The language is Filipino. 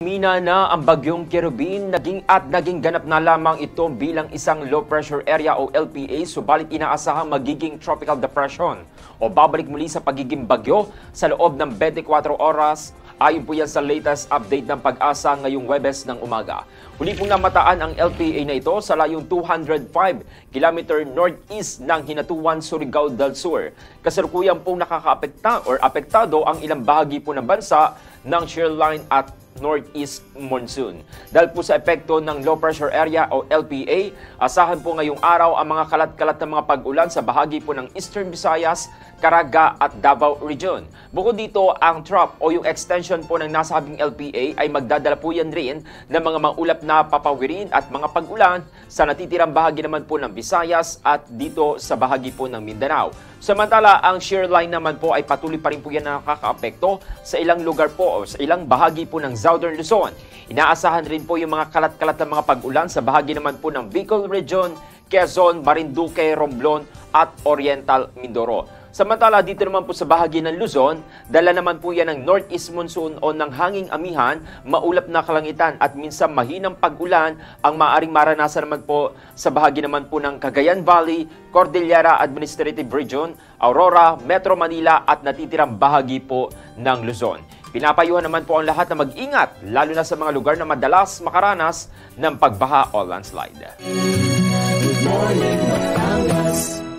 Mina na ang bagyong Kerubin, naging ganap na lamang ito bilang isang low pressure area o LPA, subalit inaasahang magiging tropical depression o babalik muli sa pagiging bagyo sa loob ng 24 oras. Ayon po yan sa latest update ng Pag-asa ngayong Huwebes ng umaga. Huli pong namataan ang LPA na ito sa layong 205 km northeast ng Hinatuan, Surigao del Sur. Kasalukuyan pong nakakaapekta or apektado ang ilang bahagi po ng bansa ng shear line at northeast monsoon. Dahil po sa epekto ng low pressure area o LPA, asahan po ngayong araw ang mga kalat-kalat na mga pag-ulan sa bahagi po ng Eastern Visayas, Caraga at Davao Region. Bukod dito, ang trough o yung extension po ng nasabing LPA ay magdadala po yan rin ng mga maulap na papawirin at mga pag-ulan sa natitirang bahagi naman po ng Visayas at dito sa bahagi po ng Mindanao. Samantala, ang shear line naman po ay patuloy pa rin po yan na nakakaapekto sa ilang lugar po o sa ilang bahagi po ng Southern Luzon. Inaasahan rin po yung mga kalat-kalat na mga pag-ulan sa bahagi naman po ng Bicol Region, Quezon, Marinduque, Romblon at Oriental Mindoro. Samantala, dito naman po sa bahagi ng Luzon, dala naman po yan ng northeast monsoon o ng hanging amihan, maulap na kalangitan at minsan mahinang pag-ulan ang maaaring maranasan naman po sa bahagi naman po ng Cagayan Valley, Cordillera Administrative Region, Aurora, Metro Manila at natitirang bahagi po ng Luzon. Pinapayuhan naman po ang lahat na mag-ingat, lalo na sa mga lugar na madalas makaranas ng pagbaha o landslide. Good morning, Batangas.